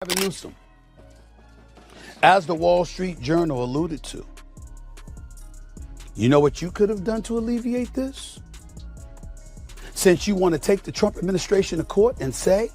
Gavin Newsom, as the Wall Street Journal alluded to, you know what you could have done to alleviate this? Since you want to take the Trump administration to court and say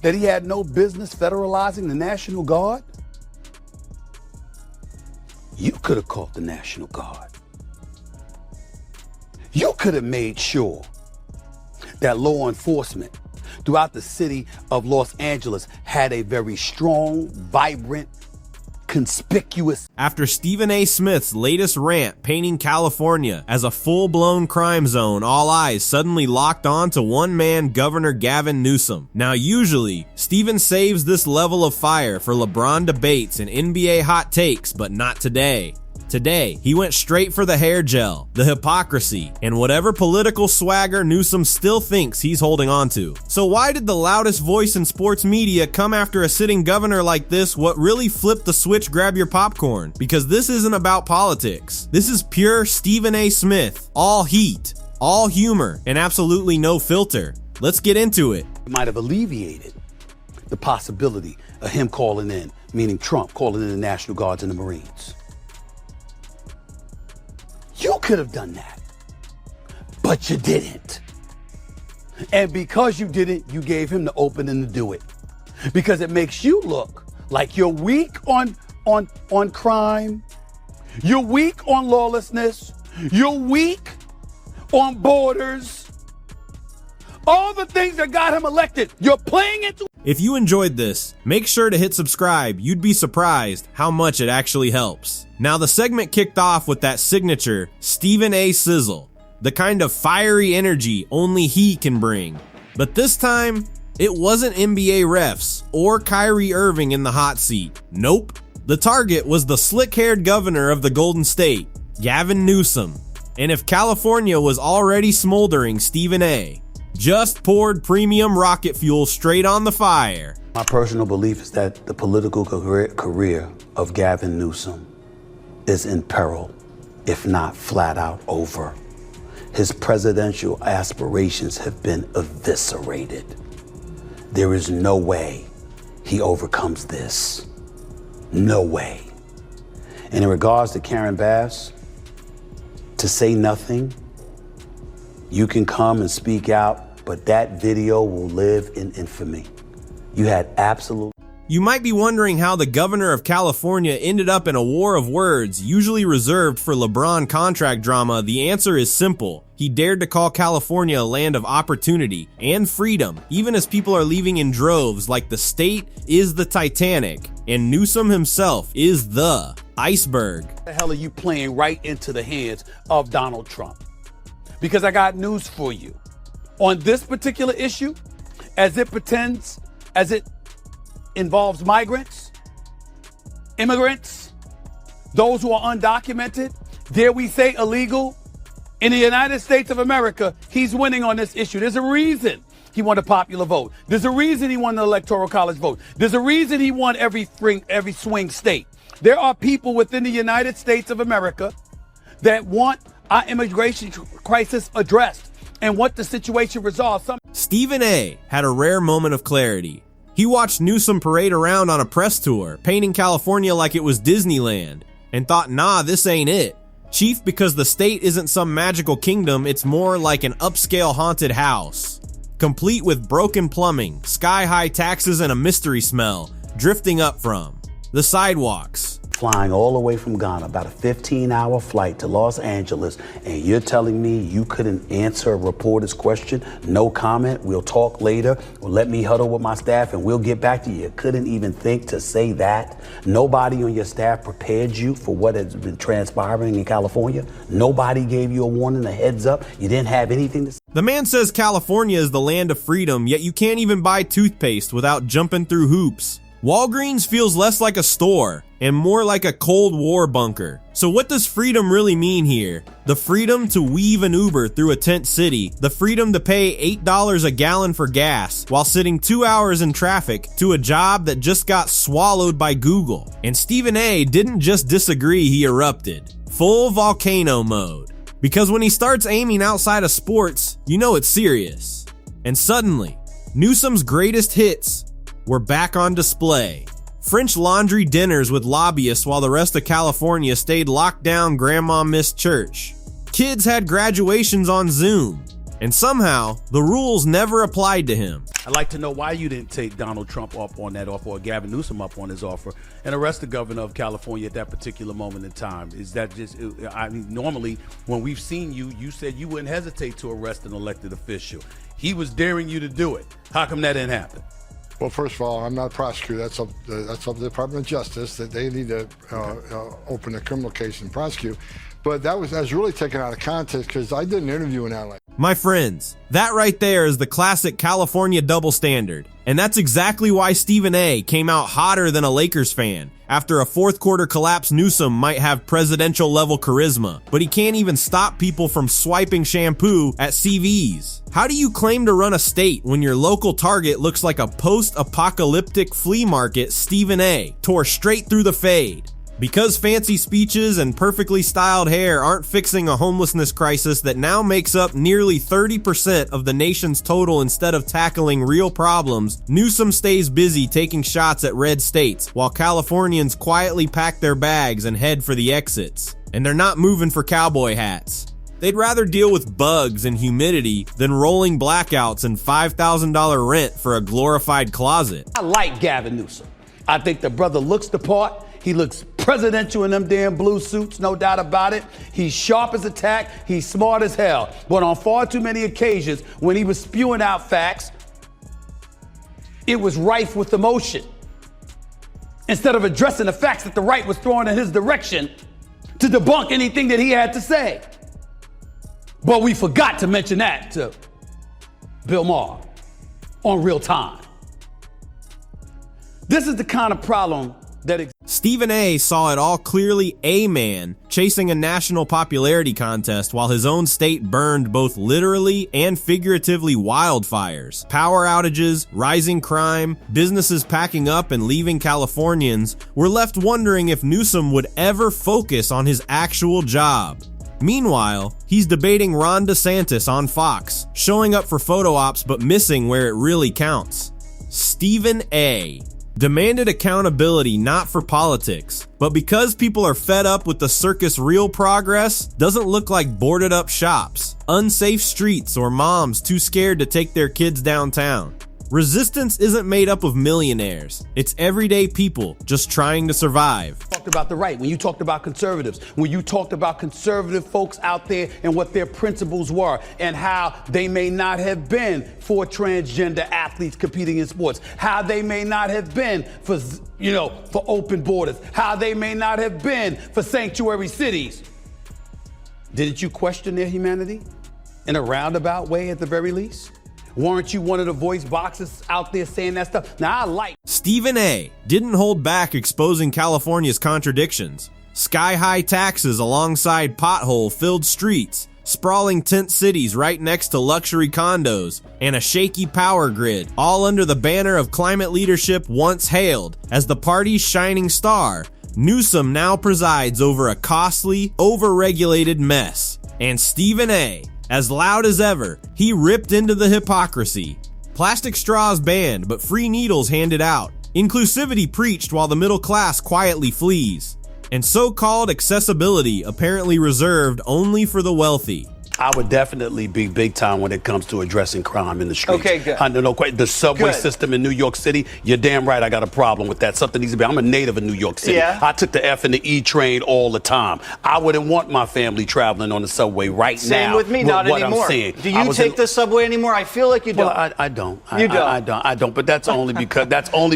that he had no business federalizing the National Guard, you could have called the National Guard. You could have made sure that law enforcement throughout the city of Los Angeles had a very strong, vibrant, conspicuous. After StephenASmith's latest rant painting California as a full-blown crime zone, all eyes suddenly locked on to one man, Governor Gavin Newsom. Now usually, Stephen saves this level of fire for LeBron debates and NBA hot takes, but not today. Today, he went straight for the hair gel, the hypocrisy, and whatever political swagger Newsom still thinks he's holding on to. So why did the loudest voice in sports media come after a sitting governor like this? What really flipped the switch? Grab your popcorn, because this isn't about politics. This is pure StephenASmith, all heat, all humor, and absolutely no filter. Let's get into it. It might have alleviated the possibility of him calling in, meaning Trump calling in the National Guards and the Marines. You could have done that, but you didn't. And because you didn't, you gave him the opening to do it. Because it makes you look like you're weak on crime, you're weak on lawlessness, you're weak on borders. All the things that got him elected, you're playing into. If you enjoyed this, make sure to hit subscribe. You'd be surprised how much it actually helps. Now the segment kicked off with that signature Stephen A. Sizzle, the kind of fiery energy only he can bring. But this time, it wasn't NBA refs or Kyrie Irving in the hot seat. Nope. The target was the slick-haired governor of the Golden State, Gavin Newsom. And if California was already smoldering, Stephen A. just poured premium rocket fuel straight on the fire. My personal belief is that the political career of Gavin Newsom is in peril, if not flat out over. His presidential aspirations have been eviscerated. There is no way he overcomes this. No way. And in regards to Karen Bass, to say nothing, you can come and speak out, but that video will live in infamy. You had absolute. You might be wondering how the governor of California ended up in a war of words usually reserved for LeBron contract drama. The answer is simple. He dared to call California a land of opportunity and freedom, even as people are leaving in droves like the state is the Titanic and Newsom himself is the iceberg. What the hell are you playing right into the hands of Donald Trump? Because I got news for you. On this particular issue, as it involves migrants, immigrants, those who are undocumented, dare we say illegal, in the United States of America, he's winning on this issue. There's a reason he won a popular vote. There's a reason he won the Electoral College vote. There's a reason he won every swing state. There are people within the United States of America that want our immigration crisis addressed and want the situation resolved. Stephen A. had a rare moment of clarity. He watched Newsom parade around on a press tour, painting California like it was Disneyland, and thought, nah, this ain't it. Chief, because the state isn't some magical kingdom, it's more like an upscale haunted house, complete with broken plumbing, sky-high taxes, and a mystery smell drifting up from the sidewalks. Flying all the way from Ghana, about a 15-hour flight to Los Angeles, and you're telling me you couldn't answer a reporter's question? No comment, we'll talk later, or let me huddle with my staff and we'll get back to you. You couldn't even think to say that? Nobody on your staff prepared you for what has been transpiring in California? Nobody gave you a warning, a heads up? You didn't have anything to say? The man says California is the land of freedom, yet you can't even buy toothpaste without jumping through hoops. Walgreens feels less like a store and more like a Cold War bunker. So what does freedom really mean here? The freedom to weave an Uber through a tent city, the freedom to pay $8 a gallon for gas while sitting 2 hours in traffic to a job that just got swallowed by Google. And Stephen A. didn't just disagree, he erupted. Full volcano mode. Because when he starts aiming outside of sports, you know it's serious. And suddenly, Newsom's greatest hits were back on display. French laundry dinners with lobbyists while the rest of California stayed locked down, grandma missed church. Kids had graduations on Zoom. And somehow, the rules never applied to him. I'd like to know why you didn't take Donald Trump up on that offer or Gavin Newsom up on his offer and arrest the governor of California at that particular moment in time. Is that just, I mean, normally when we've seen you, you said you wouldn't hesitate to arrest an elected official. He was daring you to do it. How come that didn't happen? Well, first of all, I'm not a prosecutor. That's up to the Department of Justice, that they need to open a criminal case and prosecute. But that was really taken out of context because I did an interview in LA. My friends, that right there is the classic California double standard. And that's exactly why Stephen A. came out hotter than a Lakers fan. After a fourth quarter collapse, Newsom might have presidential level charisma, but he can't even stop people from swiping shampoo at CVS. How do you claim to run a state when your local Target looks like a post-apocalyptic flea market? Stephen A. tore straight through the fade. Because fancy speeches and perfectly styled hair aren't fixing a homelessness crisis that now makes up nearly 30% of the nation's total instead of tackling real problems, Newsom stays busy taking shots at red states while Californians quietly pack their bags and head for the exits. And they're not moving for cowboy hats. They'd rather deal with bugs and humidity than rolling blackouts and $5,000 rent for a glorified closet. I like Gavin Newsom. I think the brother looks the part. He looks presidential in them damn blue suits, no doubt about it. He's sharp as a tack. He's smart as hell. But on far too many occasions, when he was spewing out facts, it was rife with emotion. Instead of addressing the facts that the right was throwing in his direction to debunk anything that he had to say. But we forgot to mention that to Bill Maher on Real Time. This is the kind of problem that Stephen A. saw it all clearly a man chasing a national popularity contest while his own state burned both literally and figuratively wildfires. Power outages, rising crime, businesses packing up and leaving Californians were left wondering if Newsom would ever focus on his actual job. Meanwhile, he's debating Ron DeSantis on Fox, showing up for photo ops but missing where it really counts. Stephen A. demanded accountability not for politics, but because people are fed up with the circus. Real progress doesn't look like boarded up shops, unsafe streets, or moms too scared to take their kids downtown. Resistance isn't made up of millionaires. It's everyday people just trying to survive. Talked about the right, when you talked about conservatives, when you talked about conservative folks out there and what their principles were and how they may not have been for transgender athletes competing in sports, how they may not have been for, for open borders, how they may not have been for sanctuary cities. Didn't you question their humanity in a roundabout way at the very least? Weren't you one of the voice boxes out there saying that stuff? Now, I like Stephen A. didn't hold back exposing California's contradictions. Sky-high taxes alongside pothole-filled streets, sprawling tent cities right next to luxury condos, and a shaky power grid, all under the banner of climate leadership once hailed as the party's shining star. Newsom now presides over a costly, over-regulated mess. And Stephen A., as loud as ever, he ripped into the hypocrisy. Plastic straws banned, but free needles handed out. Inclusivity preached while the middle class quietly flees. And so-called accessibility apparently reserved only for the wealthy. I would definitely be big time when it comes to addressing crime in the streets. Okay, good. The subway Good. system in New York City, you're damn right I got a problem with that. Something needs to be. I'm a native of New York City. Yeah. I took the F and the E train all the time. I wouldn't want my family traveling on the subway right now. Same with me, not what anymore. I'm saying. Do you take the subway anymore? I feel like you don't. Well, I don't. You don't. I don't. But that's only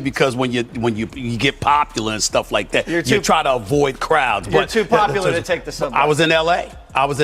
because when you get popular and stuff like that, You try to avoid crowds. You're But too popular to take the subway. I was in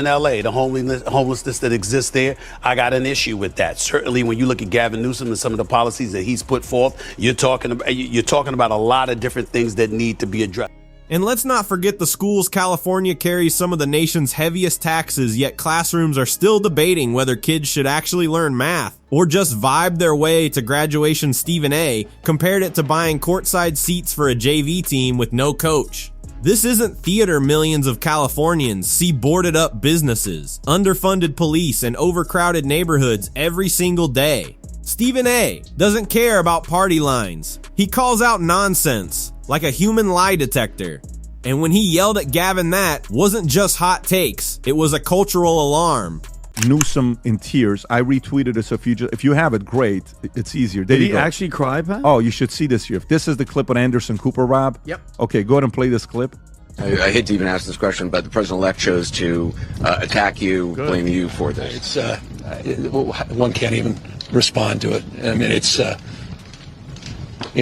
L.A. The homelessness that exists there, I got an issue with that. Certainly, when you look at Gavin Newsom and some of the policies that he's put forth, you're talking about a lot of different things that need to be addressed. And let's not forget the schools California carries some of the nation's heaviest taxes, yet classrooms are still debating whether kids should actually learn math or just vibe their way to graduation. Stephen A. compared it to buying courtside seats for a JV team with no coach. This isn't theater. Millions of Californians see boarded up businesses, underfunded police, and overcrowded neighborhoods every single day. Stephen A. doesn't care about party lines. He calls out nonsense, like a human lie detector. And when he yelled at Gavin, that wasn't just hot takes, it was a cultural alarm. Newsom in tears. I retweeted it, so if you have it, great. It's easier. There Did you he go. actually cry, Pat? Oh, you should see this here. If this is the clip with Anderson Cooper, Rob. Yep. Okay, go ahead and play this clip. I hate to even ask this question, but the president-elect chose to attack you, blame you for this. It's one can't even respond to it. I mean, it's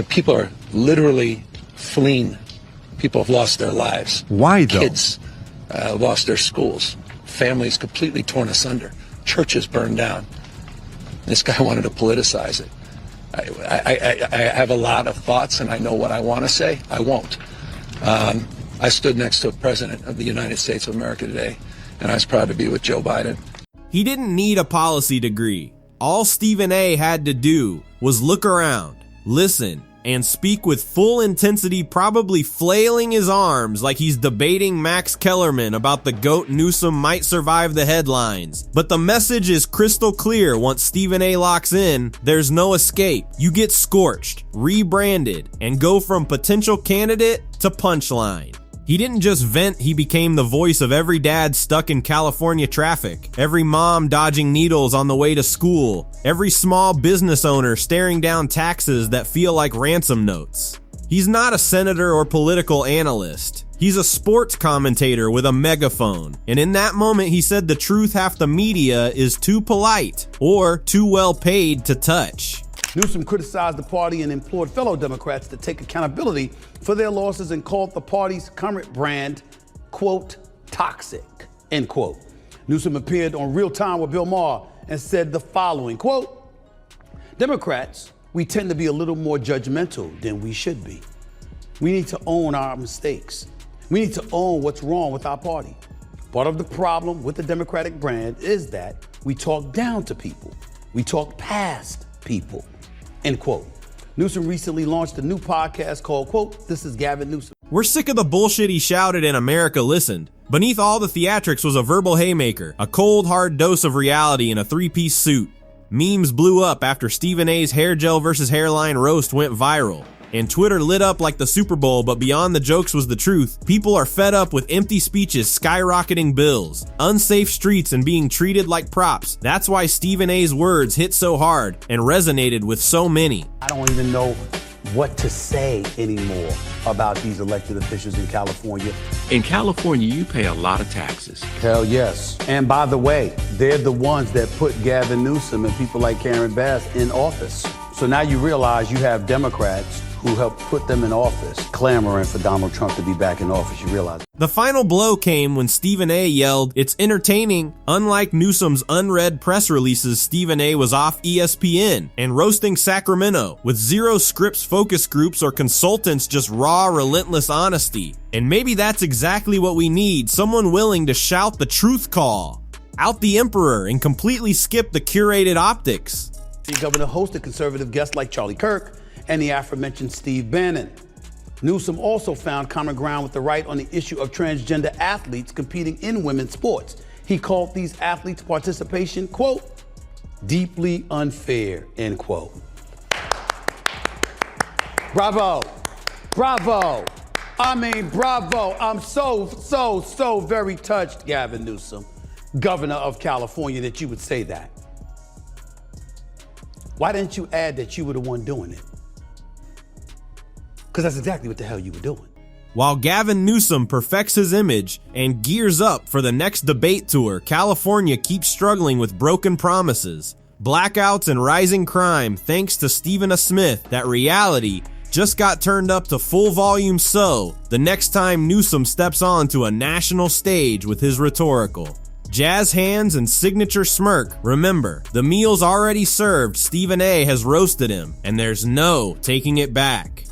people are literally fleeing. People have lost their lives. Why though? Kids lost their schools. Families completely torn asunder. Churches burned down. This guy wanted to politicize it. I have a lot of thoughts, and I know what I want to say. I won't. I stood next to a president of the United States of America today, and I was proud to be with Joe Biden. He didn't need a policy degree. All Stephen A. had to do was look around, listen, and speak with full intensity, probably flailing his arms like he's debating Max Kellerman about the GOAT Newsom might survive the headlines. But the message is crystal clear. Once Stephen A. locks in, there's no escape. You get scorched, rebranded, and go from potential candidate to punchline. He didn't just vent, he became the voice of every dad stuck in California traffic, every mom dodging needles on the way to school, every small business owner staring down taxes that feel like ransom notes. He's not a senator or political analyst. He's a sports commentator with a megaphone. And in that moment, he said the truth half the media is too polite or too well paid to touch. Newsom criticized the party and implored fellow Democrats to take accountability for their losses and called the party's current brand, quote, toxic, end quote. Newsom appeared on Real Time with Bill Maher and said the following, quote, Democrats, we tend to be a little more judgmental than we should be. We need to own our mistakes. We need to own what's wrong with our party. Part of the problem with the Democratic brand is that we talk down to people. We talk past people. End quote. Newsom recently launched a new podcast called, quote, This is Gavin Newsom. We're sick of the bullshit he shouted and America listened. Beneath all the theatrics was a verbal haymaker, a cold, hard dose of reality in a three-piece suit. Memes blew up after Stephen A.'s hair gel versus hairline roast went viral. And Twitter lit up like the Super Bowl, but beyond the jokes was the truth. People are fed up with empty speeches, skyrocketing bills, unsafe streets, and being treated like props. That's why Stephen A.'s words hit so hard and resonated with so many. I don't even know what to say anymore about these elected officials in California. In California, you pay a lot of taxes. Hell yes. And by the way, they're the ones that put Gavin Newsom and people like Karen Bass in office. So now you realize you have Democrats who helped put them in office, clamoring for Donald Trump to be back in office. You realize. The final blow came when Stephen A. yelled, "It's entertaining." Unlike Newsom's unread press releases, Stephen A. was off ESPN and roasting Sacramento with zero scripts, focus groups, or consultants, just raw, relentless honesty. And maybe that's exactly what we need, someone willing to shout the truth call, out the emperor, and completely skip the curated optics. The governor hosted conservative guests like Charlie Kirk and the aforementioned Steve Bannon. Newsom also found common ground with the right on the issue of transgender athletes competing in women's sports. He called these athletes' participation, quote, deeply unfair, end quote. Bravo, bravo. I mean, bravo. I'm so very touched, Gavin Newsom, governor of California, that you would say that. Why didn't you add that you were the one doing it? Because that's exactly what the hell you were doing. While Gavin Newsom perfects his image and gears up for the next debate tour, California keeps struggling with broken promises, blackouts, and rising crime thanks to StephenASmith. That reality just got turned up to full volume, so the next time Newsom steps onto a national stage with his rhetorical jazz hands and signature smirk, remember, the meal's already served. Stephen A. has roasted him, and there's no taking it back.